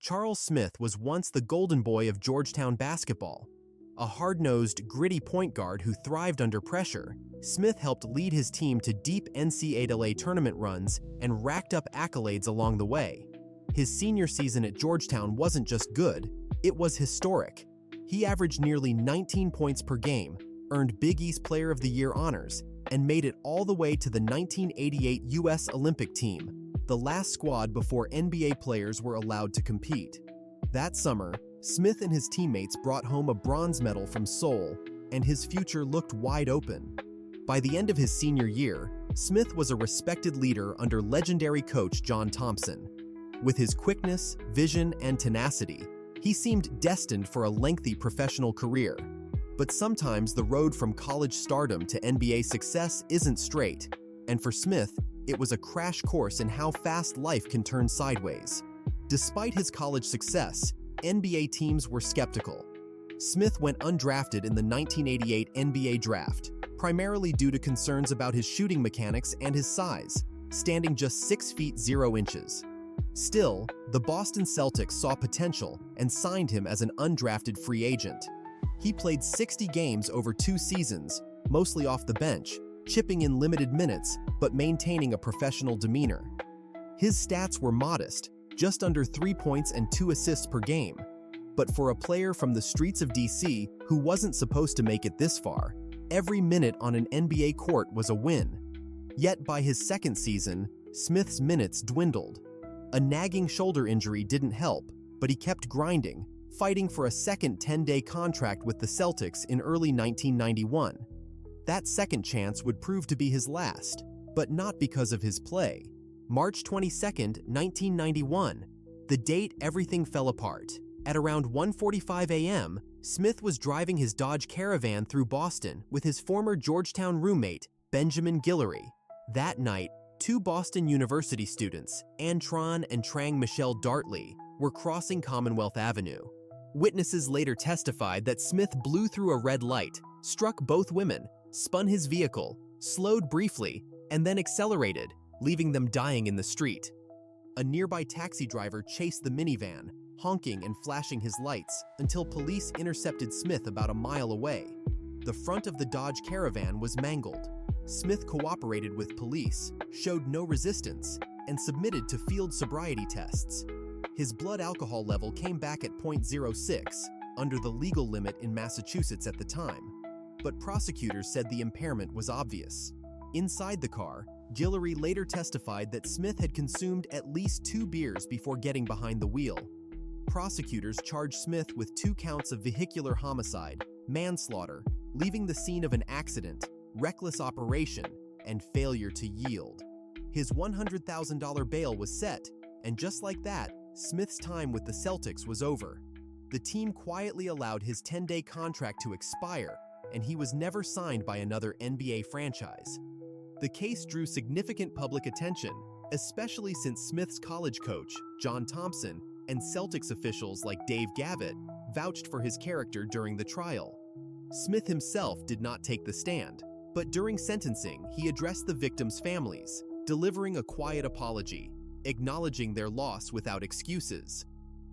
Charles Smith was once the golden boy of Georgetown basketball. A hard-nosed, gritty point guard who thrived under pressure, Smith helped lead his team to deep NCAA tournament runs and racked up accolades along the way. His senior season at Georgetown wasn't just good, it was historic. He averaged nearly 19 points per game, earned Big East Player of the Year honors, and made it all the way to the 1988 U.S. Olympic team, the last squad before NBA players were allowed to compete. That summer, Smith and his teammates brought home a bronze medal from Seoul, and his future looked wide open. By the end of his senior year, Smith was a respected leader under legendary coach John Thompson. With his quickness, vision, and tenacity, he seemed destined for a lengthy professional career. But sometimes the road from college stardom to NBA success isn't straight, and for Smith, it was a crash course in how fast life can turn sideways. Despite his college success, NBA teams were skeptical. Smith went undrafted in the 1988 NBA draft, primarily due to concerns about his shooting mechanics and his size, standing just 6 feet 0 inches. Still, the Boston Celtics saw potential and signed him as an undrafted free agent. He played 60 games over 2 seasons, mostly off the bench, chipping in limited minutes but maintaining a professional demeanor. His stats were modest, just under 3 points and 2 assists per game. But for a player from the streets of DC who wasn't supposed to make it this far, every minute on an NBA court was a win. Yet by his second season, Smith's minutes dwindled. A nagging shoulder injury didn't help, but he kept grinding, fighting for a second 10-day contract with the Celtics in early 1991. That second chance would prove to be his last, but not because of his play. March 22, 1991, the date everything fell apart. At around 1:45 a.m., Smith was driving his Dodge Caravan through Boston with his former Georgetown roommate, Benjamin Guillory. That night, 2 Boston University students, Antron and Trang Michelle Dartley, were crossing Commonwealth Avenue. Witnesses later testified that Smith blew through a red light, struck both women, spun his vehicle, slowed briefly, and then accelerated, leaving them dying in the street. A nearby taxi driver chased the minivan, honking and flashing his lights until police intercepted Smith about a mile away. The front of the Dodge Caravan was mangled. Smith cooperated with police, showed no resistance, and submitted to field sobriety tests. His blood alcohol level came back at .06, under the legal limit in Massachusetts at the time. But prosecutors said the impairment was obvious. Inside the car, Guillory later testified that Smith had consumed at least 2 beers before getting behind the wheel. Prosecutors charged Smith with 2 counts of vehicular homicide, manslaughter, leaving the scene of an accident, reckless operation, and failure to yield. His $100,000 bail was set, and just like that, Smith's time with the Celtics was over. The team quietly allowed his 10-day contract to expire, and he was never signed by another NBA franchise. The case drew significant public attention, especially since Smith's college coach, John Thompson, and Celtics officials like Dave Gavitt vouched for his character during the trial. Smith himself did not take the stand, but during sentencing, he addressed the victims' families, delivering a quiet apology, acknowledging their loss without excuses.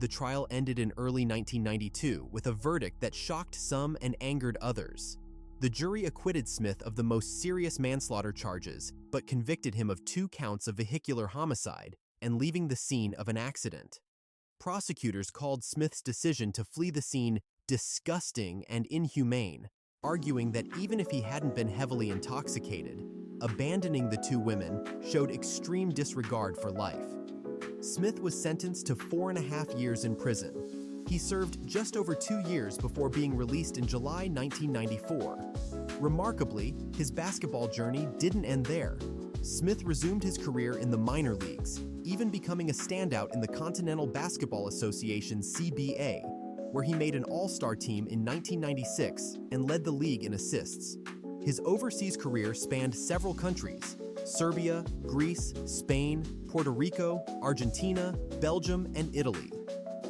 The trial ended in early 1992 with a verdict that shocked some and angered others. The jury acquitted Smith of the most serious manslaughter charges, but convicted him of 2 counts of vehicular homicide and leaving the scene of an accident. Prosecutors called Smith's decision to flee the scene disgusting and inhumane, arguing that even if he hadn't been heavily intoxicated, abandoning the 2 women showed extreme disregard for life. Smith was sentenced to 4.5 years in prison. He served just over 2 years before being released in July 1994. Remarkably, his basketball journey didn't end there. Smith resumed his career in the minor leagues, even becoming a standout in the Continental Basketball Association (CBA), where he made an all-star team in 1996 and led the league in assists. His overseas career spanned several countries: Serbia, Greece, Spain, Puerto Rico, Argentina, Belgium, and Italy.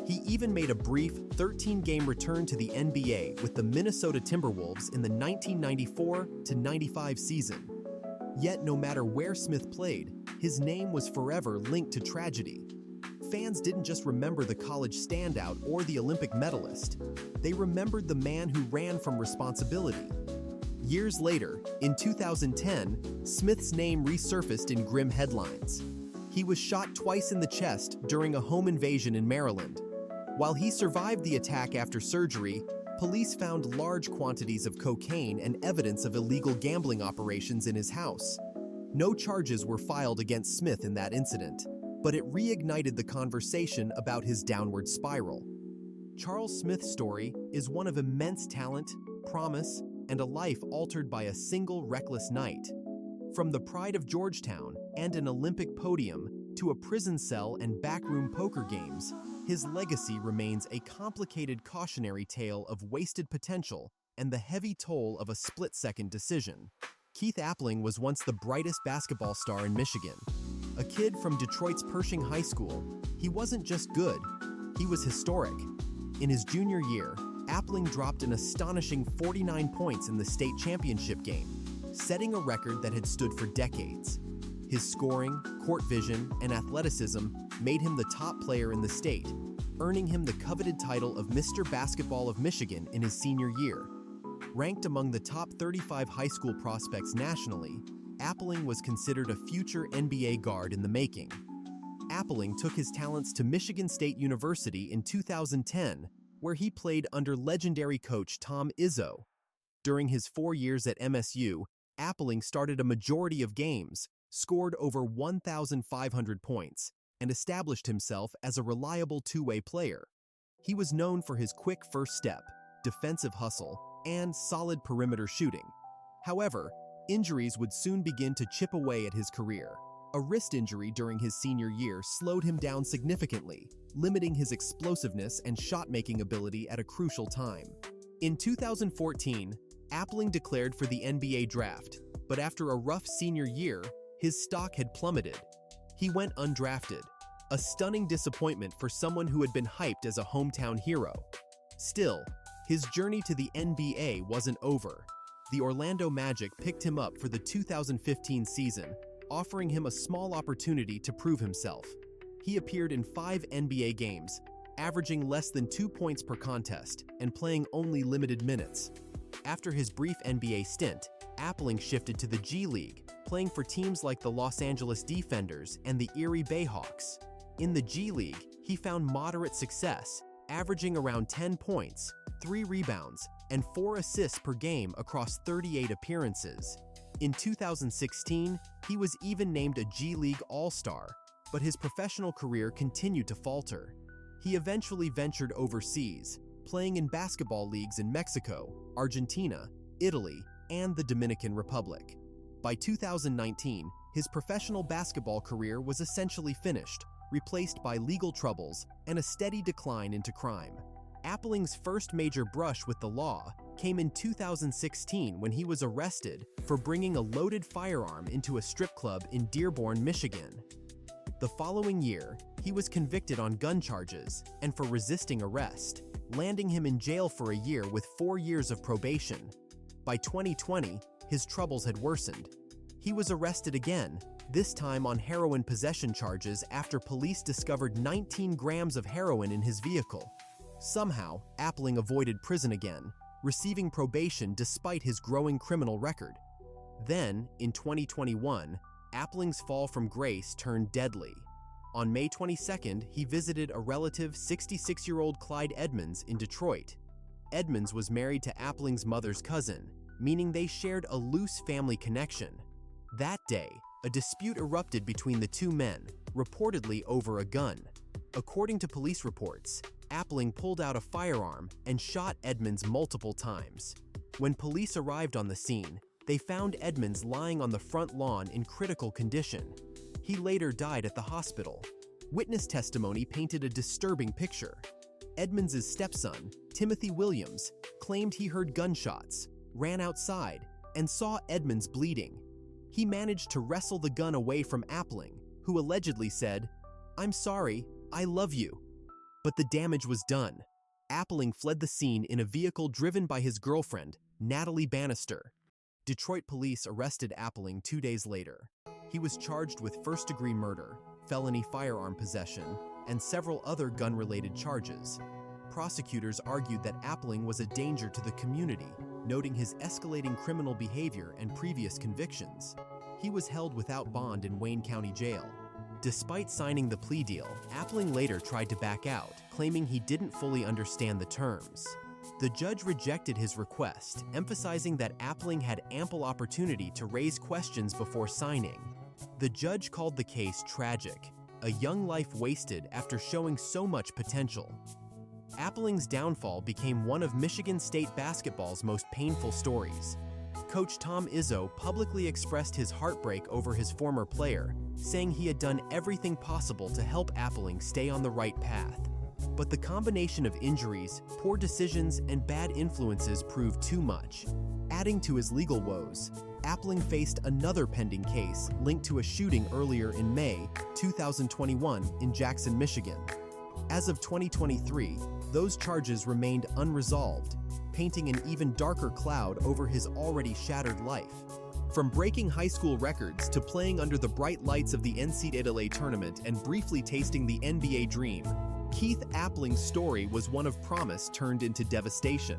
He even made a brief 13-game return to the NBA with the Minnesota Timberwolves in the 1994-95 season. Yet no matter where Smith played, his name was forever linked to tragedy. fans didn't just remember the college standout or the Olympic medalist. They remembered the man who ran from responsibility. Years later, in 2010, Smith's name resurfaced in grim headlines. He was shot twice in the chest during a home invasion in Maryland. While he survived the attack after surgery, police found large quantities of cocaine and evidence of illegal gambling operations in his house. No charges were filed against Smith in that incident, but it reignited the conversation about his downward spiral. Charles Smith's story is one of immense talent, promise, and a life altered by a single reckless night. From the pride of Georgetown and an Olympic podium to a prison cell and backroom poker games, his legacy remains a complicated cautionary tale of wasted potential and the heavy toll of a split-second decision. Keith Appling was once the brightest basketball star in Michigan. A kid from Detroit's Pershing High School, he wasn't just good, he was historic. In his junior year, Appling dropped an astonishing 49 points in the state championship game, setting a record that had stood for decades. His scoring, court vision, and athleticism made him the top player in the state, earning him the coveted title of Mr. Basketball of Michigan in his senior year. Ranked among the top 35 high school prospects nationally, Appling was considered a future NBA guard in the making. Appling took his talents to Michigan State University in 2010, where he played under legendary coach Tom Izzo. During his 4 years at MSU, Appling started a majority of games, scored over 1,500 points, and established himself as a reliable two-way player. He was known for his quick first step, defensive hustle, and solid perimeter shooting. However, injuries would soon begin to chip away at his career. A wrist injury during his senior year slowed him down significantly, limiting his explosiveness and shot-making ability at a crucial time. In 2014, Appling declared for the NBA draft, but after a rough senior year, his stock had plummeted. He went undrafted, a stunning disappointment for someone who had been hyped as a hometown hero. Still, his journey to the NBA wasn't over. The Orlando Magic picked him up for the 2015 season, offering him a small opportunity to prove himself. He appeared in 5 NBA games, averaging less than 2 points per contest and playing only limited minutes. After his brief NBA stint, Appling shifted to the G League, playing for teams like the Los Angeles Defenders and the Erie Bayhawks. In the G League, he found moderate success, averaging around 10 points, 3 rebounds, and 4 assists per game across 38 appearances. In 2016, he was even named a G League All-Star, but his professional career continued to falter. He eventually ventured overseas, playing in basketball leagues in Mexico, Argentina, Italy, and the Dominican Republic. By 2019, his professional basketball career was essentially finished, replaced by legal troubles and a steady decline into crime. Appling's first major brush with the law came in 2016 when he was arrested for bringing a loaded firearm into a strip club in Dearborn, Michigan. The following year, he was convicted on gun charges and for resisting arrest, landing him in jail for a year with 4 years of probation. By 2020, his troubles had worsened. He was arrested again, this time on heroin possession charges after police discovered 19 grams of heroin in his vehicle. Somehow, Appling avoided prison again, receiving probation despite his growing criminal record. Then, in 2021, Appling's fall from grace turned deadly. On May 22nd, he visited a relative, 66-year-old Clyde Edmonds in Detroit. Edmonds was married to Appling's mother's cousin, meaning they shared a loose family connection. That day, a dispute erupted between the two men, reportedly over a gun. According to police reports, Appling pulled out a firearm and shot Edmonds multiple times. When police arrived on the scene, they found Edmonds lying on the front lawn in critical condition. He later died at the hospital. Witness testimony painted a disturbing picture. Edmonds' stepson, Timothy Williams, claimed he heard gunshots, ran outside, and saw Edmonds bleeding. He managed to wrestle the gun away from Appling, who allegedly said, "I'm sorry, I love you." But the damage was done. Appling fled the scene in a vehicle driven by his girlfriend, Natalie Bannister. Detroit police arrested Appling 2 days later. He was charged with first-degree murder, felony firearm possession, and several other gun-related charges. Prosecutors argued that Appling was a danger to the community, noting his escalating criminal behavior and previous convictions. He was held without bond in Wayne County Jail. Despite signing the plea deal, Appling later tried to back out, claiming he didn't fully understand the terms. The judge rejected his request, emphasizing that Appling had ample opportunity to raise questions before signing. The judge called the case tragic, a young life wasted after showing so much potential. Appling's downfall became one of Michigan State basketball's most painful stories. Coach Tom Izzo publicly expressed his heartbreak over his former player, saying he had done everything possible to help Appling stay on the right path. But the combination of injuries, poor decisions, and bad influences proved too much. Adding to his legal woes, Appling faced another pending case linked to a shooting earlier in May 2021 in Jackson, Michigan. As of 2023, those charges remained unresolved, painting an even darker cloud over his already shattered life. From breaking high school records to playing under the bright lights of the NCAA tournament and briefly tasting the NBA dream, Keith Appling's story was one of promise turned into devastation.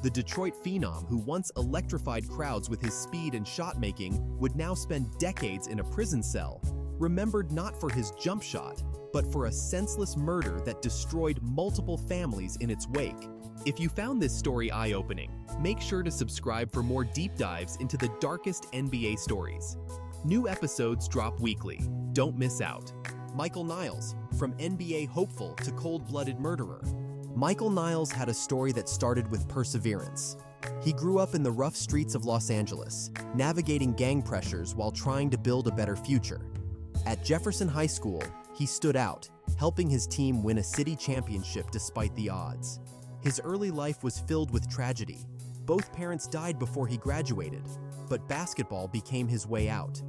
The Detroit phenom, who once electrified crowds with his speed and shot-making, would now spend decades in a prison cell, remembered not for his jump shot, but for a senseless murder that destroyed multiple families in its wake. If you found this story eye-opening, make sure to subscribe for more deep dives into the darkest NBA stories. New episodes drop weekly. Don't miss out. Michael Niles, from NBA hopeful to cold-blooded murderer. Michael Niles had a story that started with perseverance. He grew up in the rough streets of Los Angeles, navigating gang pressures while trying to build a better future. At Jefferson High School, he stood out, helping his team win a city championship despite the odds. His early life was filled with tragedy. Both parents died before he graduated, but basketball became his way out.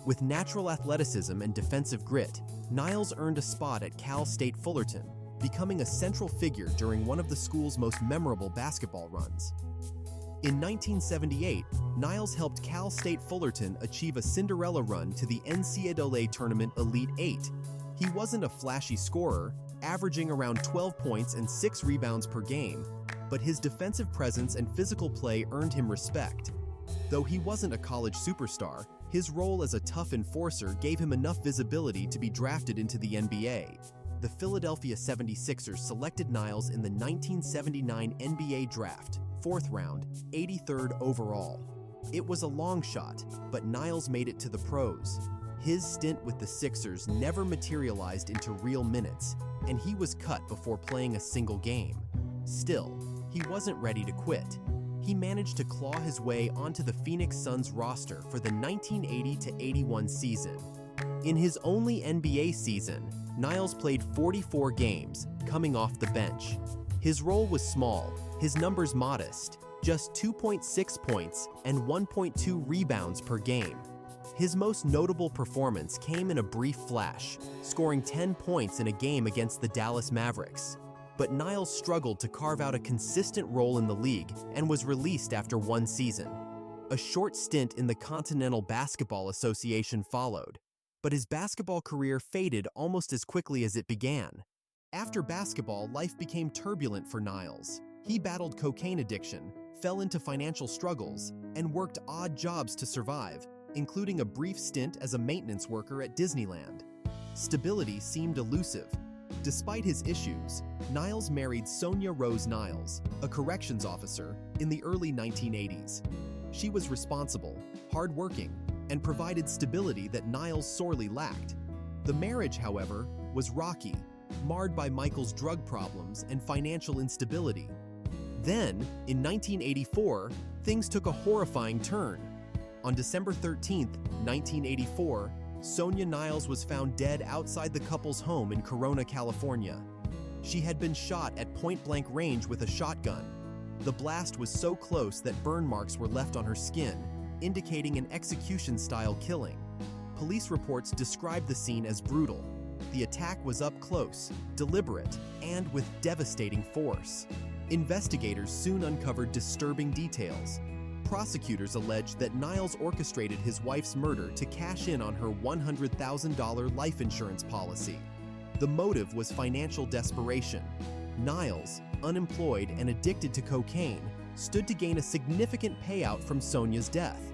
With natural athleticism and defensive grit, Niles earned a spot at Cal State Fullerton, becoming a central figure during one of the school's most memorable basketball runs. In 1978, Niles helped Cal State Fullerton achieve a Cinderella run to the NCAA Tournament Elite Eight. He wasn't a flashy scorer, averaging around 12 points and 6 rebounds per game, but his defensive presence and physical play earned him respect. Though he wasn't a college superstar, his role as a tough enforcer gave him enough visibility to be drafted into the NBA. The Philadelphia 76ers selected Niles in the 1979 NBA Draft, 4th round, 83rd overall. It was a long shot, but Niles made it to the pros. His stint with the Sixers never materialized into real minutes, and he was cut before playing a single game. Still, he wasn't ready to quit. He managed to claw his way onto the Phoenix Suns roster for the 1980-81 season. In his only NBA season, Niles played 44 games, coming off the bench. His role was small, his numbers modest, just 2.6 points and 1.2 rebounds per game. His most notable performance came in a brief flash, scoring 10 points in a game against the Dallas Mavericks. But Niles struggled to carve out a consistent role in the league and was released after one season. A short stint in the Continental Basketball Association followed, but his basketball career faded almost as quickly as it began. After basketball, life became turbulent for Niles. He battled cocaine addiction, fell into financial struggles, and worked odd jobs to survive, including a brief stint as a maintenance worker at Disneyland. Stability seemed elusive. Despite his issues, Niles married Sonia Rose Niles, a corrections officer, in the early 1980s. She was responsible, hardworking, and provided stability that Niles sorely lacked. The marriage, however, was rocky, marred by Michael's drug problems and financial instability. Then, in 1984, things took a horrifying turn. On December 13, 1984, Sonia Niles was found dead outside the couple's home in Corona, California. She had been shot at point-blank range with a shotgun. The blast was so close that burn marks were left on her skin, indicating an execution-style killing. Police reports described the scene as brutal. The attack was up close, deliberate, and with devastating force. Investigators soon uncovered disturbing details. Prosecutors alleged that Niles orchestrated his wife's murder to cash in on her $100,000 life insurance policy. The motive was financial desperation. Niles, unemployed and addicted to cocaine, stood to gain a significant payout from Sonia's death.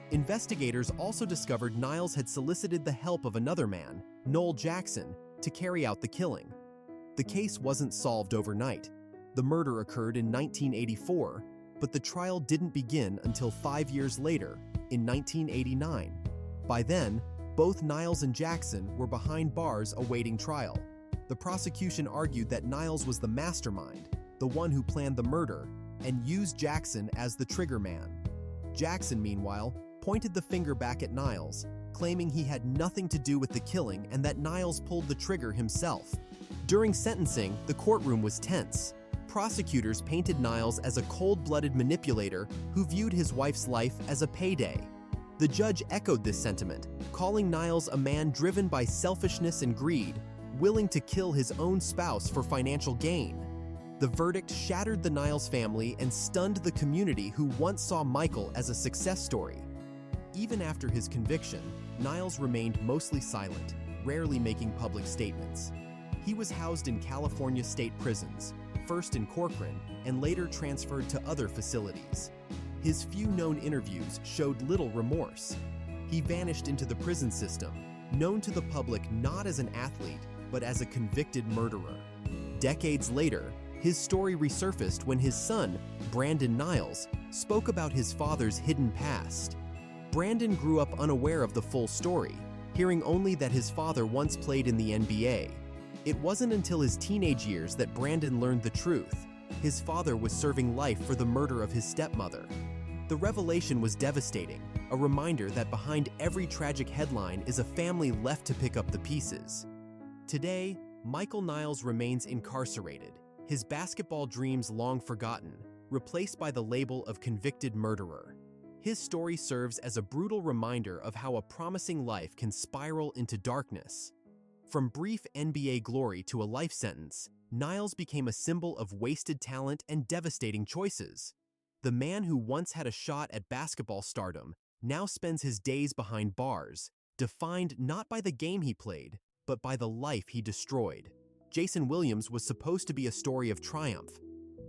Investigators also discovered Niles had solicited the help of another man, Noel Jackson, to carry out the killing. The case wasn't solved overnight. The murder occurred in 1984, but the trial didn't begin until 5 years later, in 1989. By then, both Niles and Jackson were behind bars awaiting trial. The prosecution argued that Niles was the mastermind, the one who planned the murder, and used Jackson as the trigger man. Jackson, meanwhile, pointed the finger back at Niles, claiming he had nothing to do with the killing and that Niles pulled the trigger himself. During sentencing, the courtroom was tense. Prosecutors painted Niles as a cold-blooded manipulator who viewed his wife's life as a payday. The judge echoed this sentiment, calling Niles a man driven by selfishness and greed, willing to kill his own spouse for financial gain. The verdict shattered the Niles family and stunned the community who once saw Michael as a success story. Even after his conviction, Niles remained mostly silent, rarely making public statements. He was housed in California state prisons, first in Corcoran and later transferred to other facilities. His few known interviews showed little remorse. He vanished into the prison system, known to the public not as an athlete, but as a convicted murderer. Decades later, his story resurfaced when his son, Brandon Niles, spoke about his father's hidden past. Brandon grew up unaware of the full story, hearing only that his father once played in the NBA. It wasn't until his teenage years that Brandon learned the truth. His father was serving life for the murder of his stepmother. The revelation was devastating, a reminder that behind every tragic headline is a family left to pick up the pieces. Today, Michael Niles remains incarcerated, his basketball dreams long forgotten, replaced by the label of convicted murderer. His story serves as a brutal reminder of how a promising life can spiral into darkness. From brief NBA glory to a life sentence, Niles became a symbol of wasted talent and devastating choices. The man who once had a shot at basketball stardom now spends his days behind bars, defined not by the game he played, but by the life he destroyed. Jason Williams was supposed to be a story of triumph.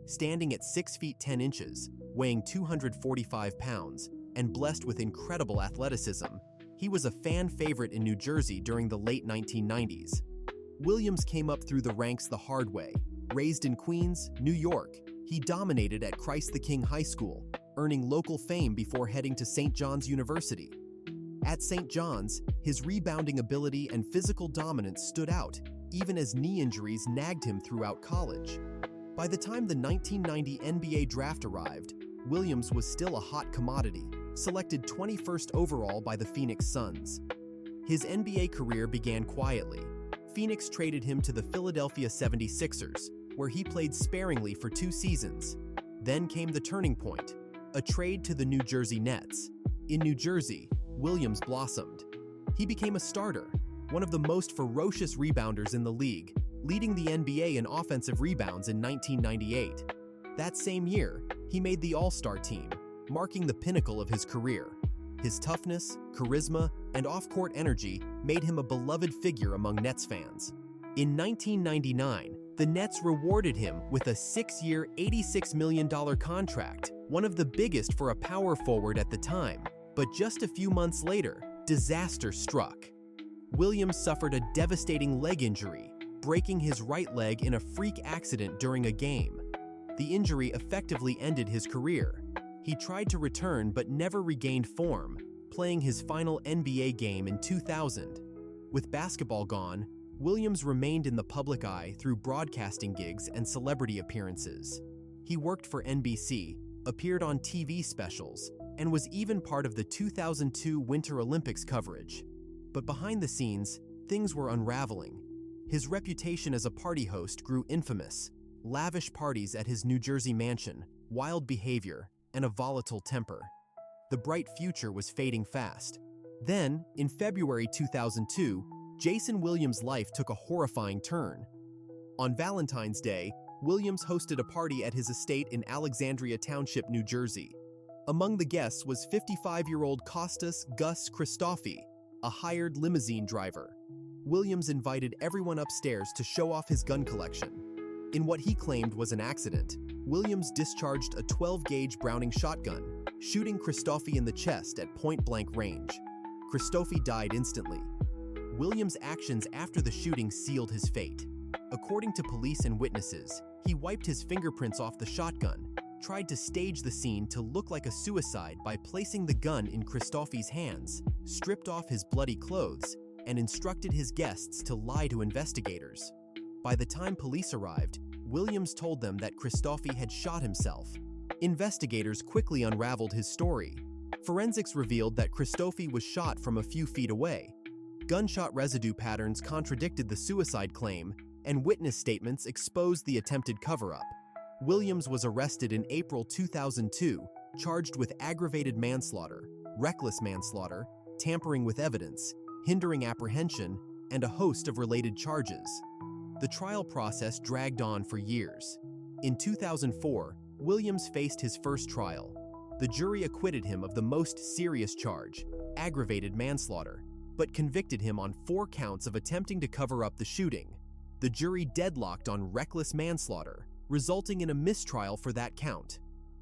Standing at 6 feet 10 inches, weighing 245 pounds, and blessed with incredible athleticism, he was a fan favorite in New Jersey during the late 1990s. Williams came up through the ranks the hard way. Raised in Queens, New York, he dominated at Christ the King High School, earning local fame before heading to St. John's University. At St. John's, his rebounding ability and physical dominance stood out, even as knee injuries nagged him throughout college. By the time the 1990 NBA draft arrived, Williams was still a hot commodity, selected 21st overall by the Phoenix Suns. His NBA career began quietly. Phoenix traded him to the Philadelphia 76ers, where he played sparingly for 2 seasons. Then came the turning point, a trade to the New Jersey Nets. In New Jersey, Williams blossomed. He became a starter, one of the most ferocious rebounders in the league, leading the NBA in offensive rebounds in 1998. That same year, he made the All-Star team, marking the pinnacle of his career. His toughness, charisma, and off-court energy made him a beloved figure among Nets fans. In 1999, the Nets rewarded him with a 6-year, $86 million contract, one of the biggest for a power forward at the time. But just a few months later, disaster struck. Williams suffered a devastating leg injury, breaking his right leg in a freak accident during a game. The injury effectively ended his career. He tried to return but never regained form, playing his final NBA game in 2000. With basketball gone, Williams remained in the public eye through broadcasting gigs and celebrity appearances. He worked for NBC, appeared on TV specials, and was even part of the 2002 Winter Olympics coverage. But behind the scenes, things were unraveling. His reputation as a party host grew infamous. Lavish parties at his New Jersey mansion, wild behavior, and a volatile temper. The bright future was fading fast. Then, in February 2002, Jason Williams' life took a horrifying turn. On Valentine's Day, Williams hosted a party at his estate in Alexandria Township, New Jersey. Among the guests was 55-year-old Kostas Gus Christofi, a hired limousine driver. Williams invited everyone upstairs to show off his gun collection. In what he claimed was an accident, Williams discharged a 12-gauge Browning shotgun, shooting Christofi in the chest at point-blank range. Christofi died instantly. Williams' actions after the shooting sealed his fate. According to police and witnesses, he wiped his fingerprints off the shotgun, tried to stage the scene to look like a suicide by placing the gun in Christofi's hands, stripped off his bloody clothes, and instructed his guests to lie to investigators. By the time police arrived, Williams told them that Christofi had shot himself. Investigators quickly unraveled his story. Forensics revealed that Christofi was shot from a few feet away. Gunshot residue patterns contradicted the suicide claim, and witness statements exposed the attempted cover-up. Williams was arrested in April 2002, charged with aggravated manslaughter, reckless manslaughter, tampering with evidence, hindering apprehension, and a host of related charges. The trial process dragged on for years. In 2004, Williams faced his first trial. The jury acquitted him of the most serious charge, aggravated manslaughter, but convicted him on 4 counts of attempting to cover up the shooting. The jury deadlocked on reckless manslaughter, resulting in a mistrial for that count.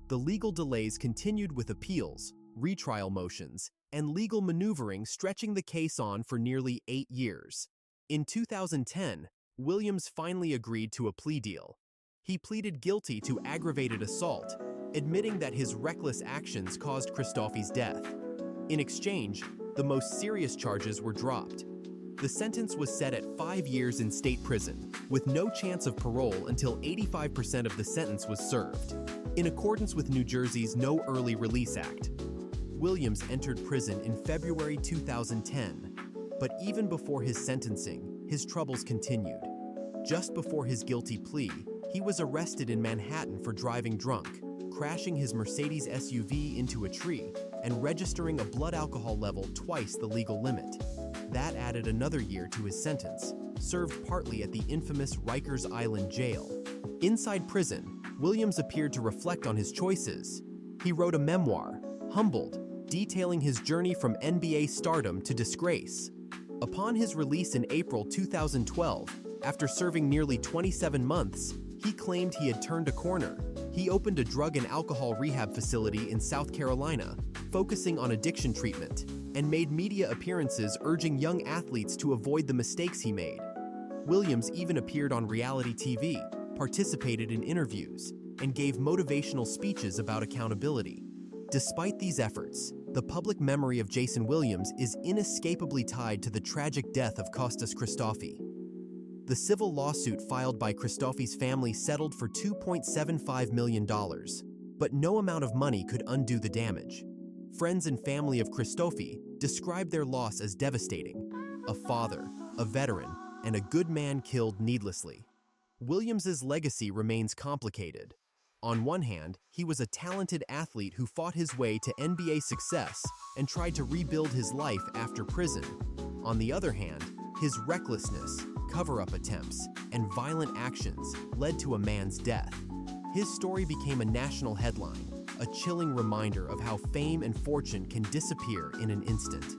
The legal delays continued with appeals, retrial motions, and legal maneuvering stretching the case on for nearly 8 years. In 2010, Williams finally agreed to a plea deal. He pleaded guilty to aggravated assault, admitting that his reckless actions caused Christofi's death. In exchange, the most serious charges were dropped. The sentence was set at 5 years in state prison, with no chance of parole until 85% of the sentence was served, in accordance with New Jersey's No Early Release Act. Williams entered prison in February 2010, but even before his sentencing, his troubles continued. Just before his guilty plea, he was arrested in Manhattan for driving drunk, crashing his Mercedes SUV into a tree, and registering a blood alcohol level twice the legal limit. That added another year to his sentence, served partly at the infamous Rikers Island jail. Inside prison, Williams appeared to reflect on his choices. He wrote a memoir, Humbled, detailing his journey from NBA stardom to disgrace. Upon his release in April 2012, after serving nearly 27 months, he claimed he had turned a corner. He opened a drug and alcohol rehab facility in South Carolina, focusing on addiction treatment, and made media appearances urging young athletes to avoid the mistakes he made. Williams even appeared on reality TV, participated in interviews, and gave motivational speeches about accountability. Despite these efforts, the public memory of Jason Williams is inescapably tied to the tragic death of Kostas Christofi. The civil lawsuit filed by Christofi's family settled for $2.75 million, but no amount of money could undo the damage. Friends and family of Christofi described their loss as devastating: a father, a veteran, and a good man killed needlessly. Williams's legacy remains complicated. On one hand, he was a talented athlete who fought his way to NBA success and tried to rebuild his life after prison. On the other hand, his recklessness, cover-up attempts, and violent actions led to a man's death. His story became a national headline, a chilling reminder of how fame and fortune can disappear in an instant.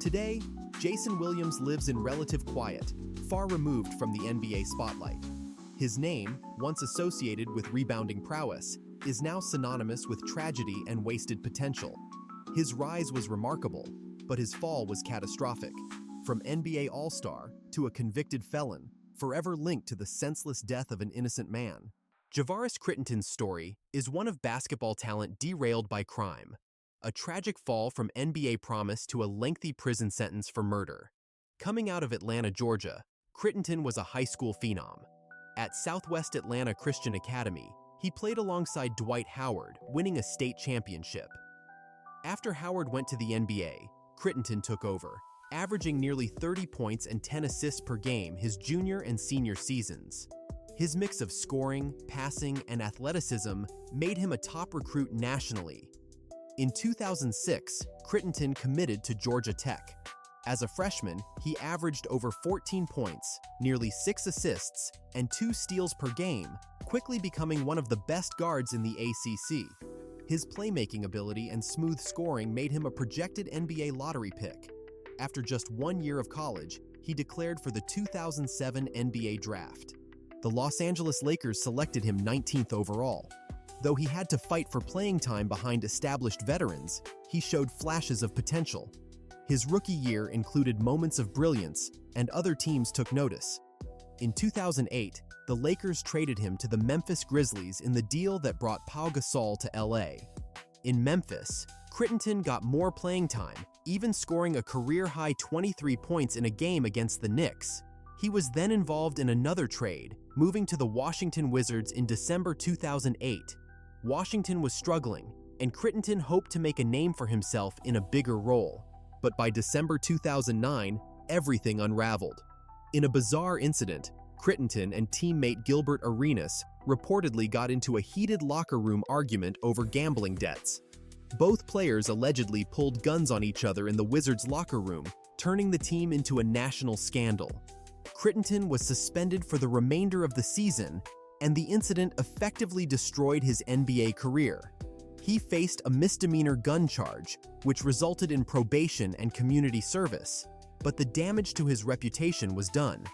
Today, Jason Williams lives in relative quiet, far removed from the NBA spotlight. His name, once associated with rebounding prowess, is now synonymous with tragedy and wasted potential. His rise was remarkable, but his fall was catastrophic. From NBA All-Star to a convicted felon, forever linked to the senseless death of an innocent man. Javaris Crittenton's story is one of basketball talent derailed by crime, a tragic fall from NBA promise to a lengthy prison sentence for murder. Coming out of Atlanta, Georgia, Crittenton was a high school phenom. At Southwest Atlanta Christian Academy, he played alongside Dwight Howard, winning a state championship. After Howard went to the NBA, Crittenton took over, averaging nearly 30 points and 10 assists per game his junior and senior seasons. His mix of scoring, passing, and athleticism made him a top recruit nationally. In 2006, Crittenton committed to Georgia Tech. As a freshman, he averaged over 14 points, nearly 6 assists, and 2 steals per game, quickly becoming one of the best guards in the ACC. His playmaking ability and smooth scoring made him a projected NBA lottery pick. After just 1 year of college, he declared for the 2007 NBA Draft. The Los Angeles Lakers selected him 19th overall. Though he had to fight for playing time behind established veterans, he showed flashes of potential. His rookie year included moments of brilliance, and other teams took notice. In 2008, the Lakers traded him to the Memphis Grizzlies in the deal that brought Pau Gasol to LA. In Memphis, Crittenton got more playing time, even scoring a career-high 23 points in a game against the Knicks. He was then involved in another trade, moving to the Washington Wizards in December 2008. Washington was struggling, and Crittenton hoped to make a name for himself in a bigger role. But by December 2009, everything unraveled. In a bizarre incident, Crittenton and teammate Gilbert Arenas reportedly got into a heated locker room argument over gambling debts. Both players allegedly pulled guns on each other in the Wizards' locker room, turning the team into a national scandal. Crittenton was suspended for the remainder of the season, and the incident effectively destroyed his NBA career. He faced a misdemeanor gun charge, which resulted in probation and community service, but the damage to his reputation was done.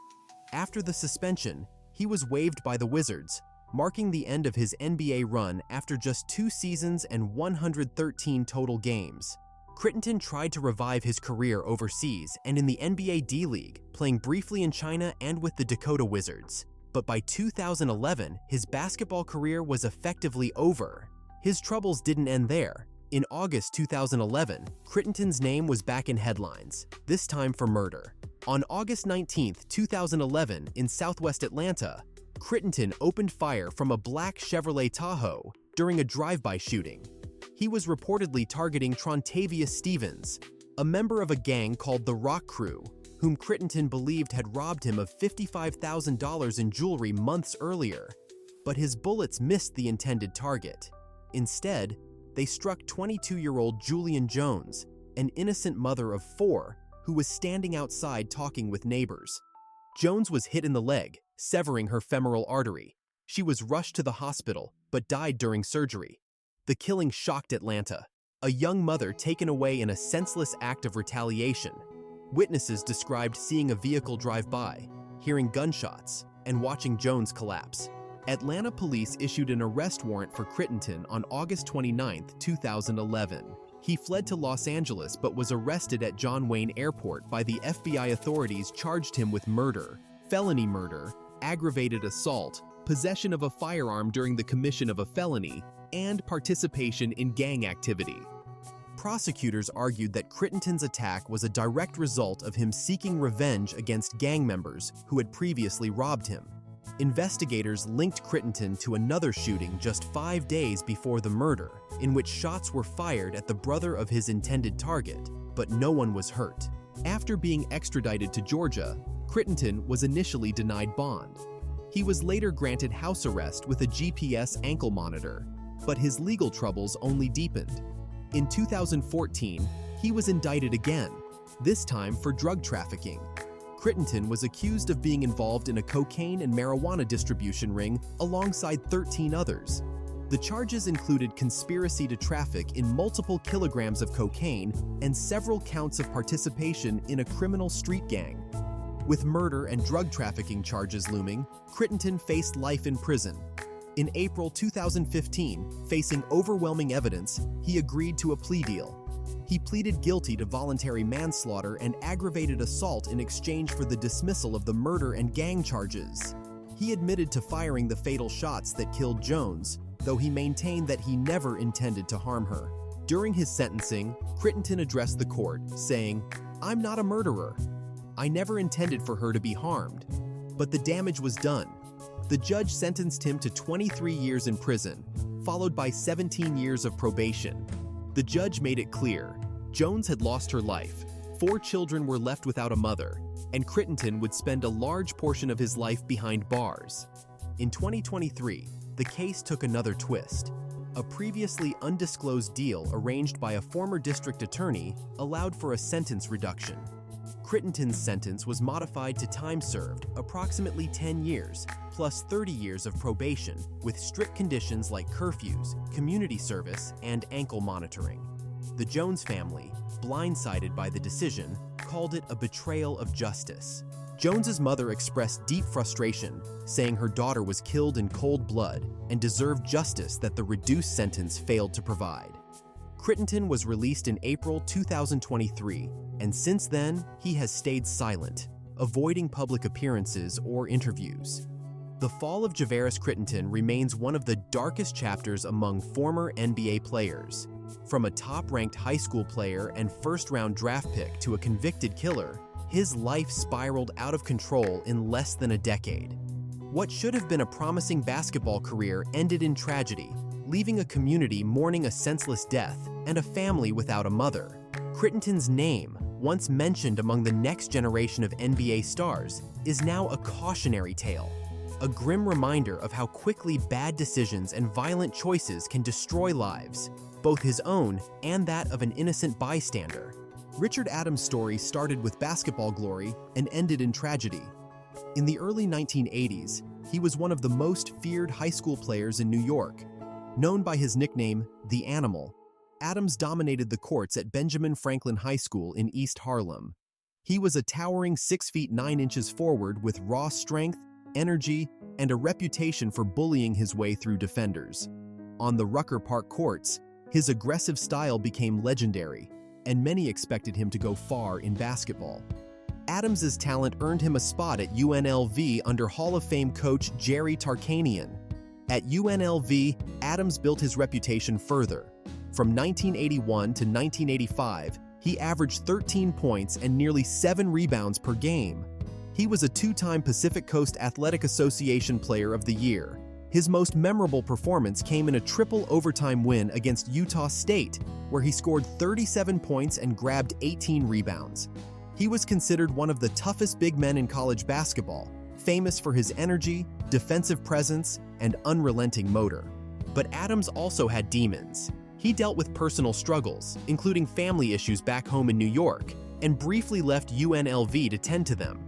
After the suspension, he was waived by the Wizards, marking the end of his NBA run after just 2 seasons and 113 total games. Crittenton tried to revive his career overseas and in the NBA D-League, playing briefly in China and with the Dakota Wizards. But by 2011, his basketball career was effectively over. His troubles didn't end there. In August 2011, Crittenton's name was back in headlines, this time for murder. On August 19, 2011, in southwest Atlanta, Crittenton opened fire from a black Chevrolet Tahoe during a drive-by shooting. He was reportedly targeting Trontavious Stevens, a member of a gang called the Rock Crew, whom Crittenton believed had robbed him of $55,000 in jewelry months earlier. But his bullets missed the intended target. Instead, they struck 22-year-old Julian Jones, an innocent mother of 4, who was standing outside talking with neighbors. Jones was hit in the leg, severing her femoral artery. She was rushed to the hospital, but died during surgery. The killing shocked Atlanta, a young mother taken away in a senseless act of retaliation. Witnesses described seeing a vehicle drive by, hearing gunshots, and watching Jones collapse. Atlanta police issued an arrest warrant for Crittenton on August 29, 2011. He fled to Los Angeles but was arrested at John Wayne Airport by the FBI. Authorities charged him with murder, felony murder, aggravated assault, possession of a firearm during the commission of a felony, and participation in gang activity. Prosecutors argued that Crittenton's attack was a direct result of him seeking revenge against gang members who had previously robbed him. Investigators linked Crittenton to another shooting just 5 days before the murder, in which shots were fired at the brother of his intended target, but no one was hurt. After being extradited to Georgia, Crittenton was initially denied bond. He was later granted house arrest with a GPS ankle monitor, but his legal troubles only deepened. In 2014, he was indicted again, this time for drug trafficking. Crittenton was accused of being involved in a cocaine and marijuana distribution ring alongside 13 others. The charges included conspiracy to traffic in multiple kilograms of cocaine and several counts of participation in a criminal street gang. With murder and drug trafficking charges looming, Crittenton faced life in prison. In April 2015, facing overwhelming evidence, he agreed to a plea deal. He pleaded guilty to voluntary manslaughter and aggravated assault in exchange for the dismissal of the murder and gang charges. He admitted to firing the fatal shots that killed Jones, though he maintained that he never intended to harm her. During his sentencing, Crittenton addressed the court, saying, "I'm not a murderer. I never intended for her to be harmed." But the damage was done. The judge sentenced him to 23 years in prison, followed by 17 years of probation. The judge made it clear, Jones had lost her life, 4 children were left without a mother, and Crittenton would spend a large portion of his life behind bars. In 2023, the case took another twist. A previously undisclosed deal arranged by a former district attorney allowed for a sentence reduction. Crittenton's sentence was modified to time served, approximately 10 years, plus 30 years of probation, with strict conditions like curfews, community service, and ankle monitoring. The Jones family, blindsided by the decision, called it a betrayal of justice. Jones's mother expressed deep frustration, saying her daughter was killed in cold blood and deserved justice that the reduced sentence failed to provide. Crittenton was released in April 2023, and since then, he has stayed silent, avoiding public appearances or interviews. The fall of Javaris Crittenton remains one of the darkest chapters among former NBA players. From a top-ranked high school player and first-round draft pick to a convicted killer, his life spiraled out of control in less than a decade. What should have been a promising basketball career ended in tragedy, leaving a community mourning a senseless death and a family without a mother. Crittenton's name, once mentioned among the next generation of NBA stars, is now a cautionary tale, a grim reminder of how quickly bad decisions and violent choices can destroy lives, both his own and that of an innocent bystander. Richard Adams' story started with basketball glory and ended in tragedy. In the early 1980s, he was one of the most feared high school players in New York. Known by his nickname, The Animal, Adams dominated the courts at Benjamin Franklin High School in East Harlem. He was a towering 6 feet 9 inches forward with raw strength, energy, and a reputation for bullying his way through defenders. On the Rucker Park courts, his aggressive style became legendary, and many expected him to go far in basketball. Adams's talent earned him a spot at UNLV under Hall of Fame coach Jerry Tarkanian. At UNLV, Adams built his reputation further. From 1981 to 1985, he averaged 13 points and nearly 7 rebounds per game. He was a 2-time Pacific Coast Athletic Association Player of the Year. His most memorable performance came in a triple overtime win against Utah State, where he scored 37 points and grabbed 18 rebounds. He was considered one of the toughest big men in college basketball, famous for his energy, defensive presence, and unrelenting motor. But Adams also had demons. He dealt with personal struggles, including family issues back home in New York, and briefly left UNLV to tend to them.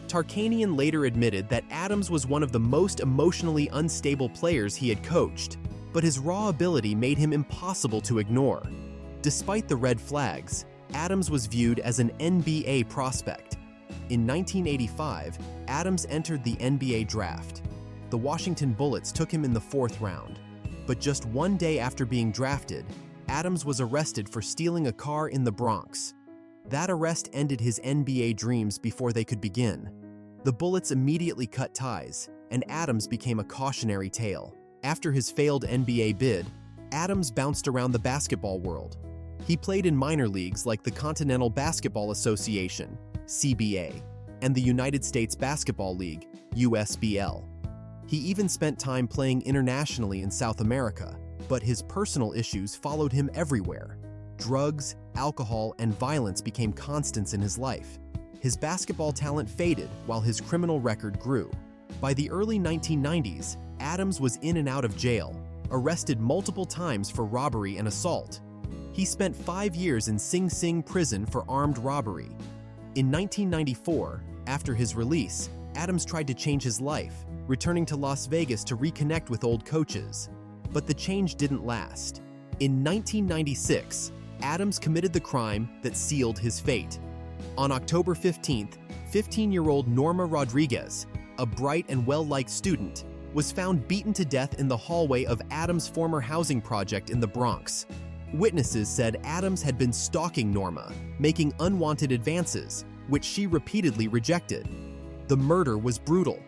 Tarkanian later admitted that Adams was one of the most emotionally unstable players he had coached, but his raw ability made him impossible to ignore. Despite the red flags, Adams was viewed as an NBA prospect. In 1985, Adams entered the NBA draft. The Washington Bullets took him in the 4th round. But just one day after being drafted, Adams was arrested for stealing a car in the Bronx. That arrest ended his NBA dreams before they could begin. The Bullets immediately cut ties, and Adams became a cautionary tale. After his failed NBA bid, Adams bounced around the basketball world. He played in minor leagues like the Continental Basketball Association, CBA, and the United States Basketball League, USBL. He even spent time playing internationally in South America, but his personal issues followed him everywhere. Drugs, alcohol, and violence became constants in his life. His basketball talent faded while his criminal record grew. By the early 1990s, Adams was in and out of jail, arrested multiple times for robbery and assault. He spent 5 years in Sing Sing prison for armed robbery. In 1994, after his release, Adams tried to change his life, returning to Las Vegas to reconnect with old coaches. But the change didn't last. In 1996, Adams committed the crime that sealed his fate. On October 15th, 15-year-old Norma Rodriguez, a bright and well-liked student, was found beaten to death in the hallway of Adams' former housing project in the Bronx. Witnesses said Adams had been stalking Norma, making unwanted advances, which she repeatedly rejected. The murder was brutal.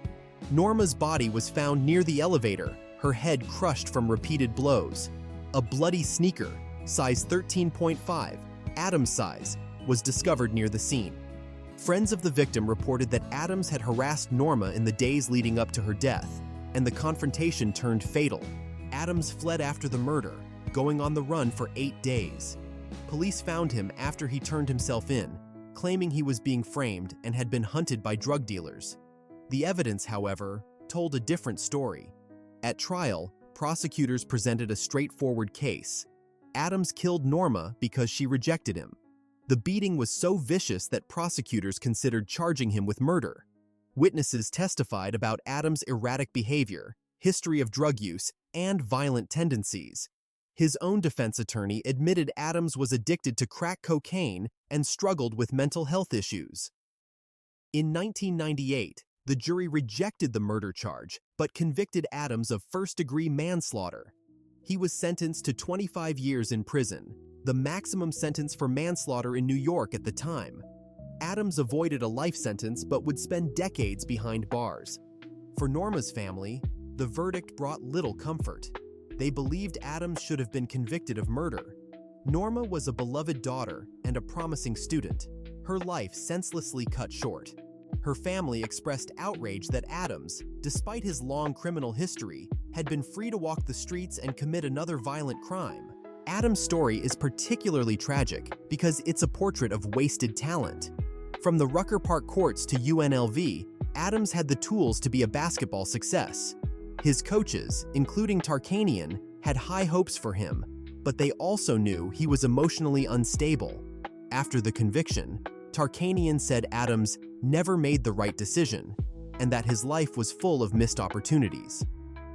Norma's body was found near the elevator, her head crushed from repeated blows. A bloody sneaker, size 13.5, Adams' size, was discovered near the scene. Friends of the victim reported that Adams had harassed Norma in the days leading up to her death, and the confrontation turned fatal. Adams fled after the murder, going on the run for 8 days. Police found him after he turned himself in, claiming he was being framed and had been hunted by drug dealers. The evidence, however, told a different story. At trial, prosecutors presented a straightforward case. Adams killed Norma because she rejected him. The beating was so vicious that prosecutors considered charging him with murder. Witnesses testified about Adams' erratic behavior, history of drug use, and violent tendencies. His own defense attorney admitted Adams was addicted to crack cocaine and struggled with mental health issues. In 1998, the jury rejected the murder charge but convicted Adams of first-degree manslaughter. He was sentenced to 25 years in prison, the maximum sentence for manslaughter in New York at the time. Adams avoided a life sentence but would spend decades behind bars. For Norma's family, the verdict brought little comfort. They believed Adams should have been convicted of murder. Norma was a beloved daughter and a promising student, her life senselessly cut short. Her family expressed outrage that Adams, despite his long criminal history, had been free to walk the streets and commit another violent crime. Adams' story is particularly tragic because it's a portrait of wasted talent. From the Rucker Park courts to UNLV, Adams had the tools to be a basketball success. His coaches, including Tarkanian, had high hopes for him, but they also knew he was emotionally unstable. After the conviction, Tarkanian said Adams never made the right decision and that his life was full of missed opportunities.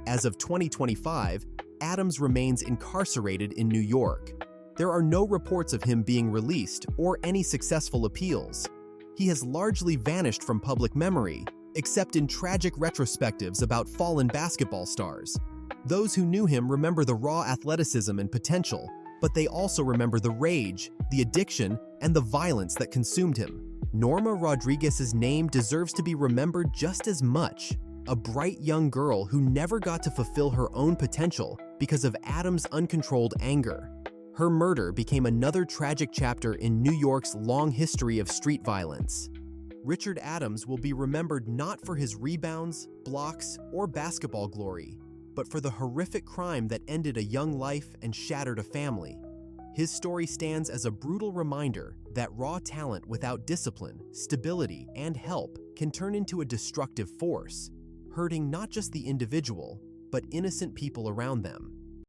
As of 2025, Adams remains incarcerated in New York. There are no reports of him being released or any successful appeals. He has largely vanished from public memory, except in tragic retrospectives about fallen basketball stars. Those who knew him remember the raw athleticism and potential, but they also remember the rage, the addiction, and the violence that consumed him. Norma Rodriguez's name deserves to be remembered just as much. A bright young girl who never got to fulfill her own potential because of Adams' uncontrolled anger. Her murder became another tragic chapter in New York's long history of street violence. Richard Adams will be remembered not for his rebounds, blocks, or basketball glory, but for the horrific crime that ended a young life and shattered a family. His story stands as a brutal reminder that raw talent without discipline, stability, and help can turn into a destructive force, hurting not just the individual, but innocent people around them.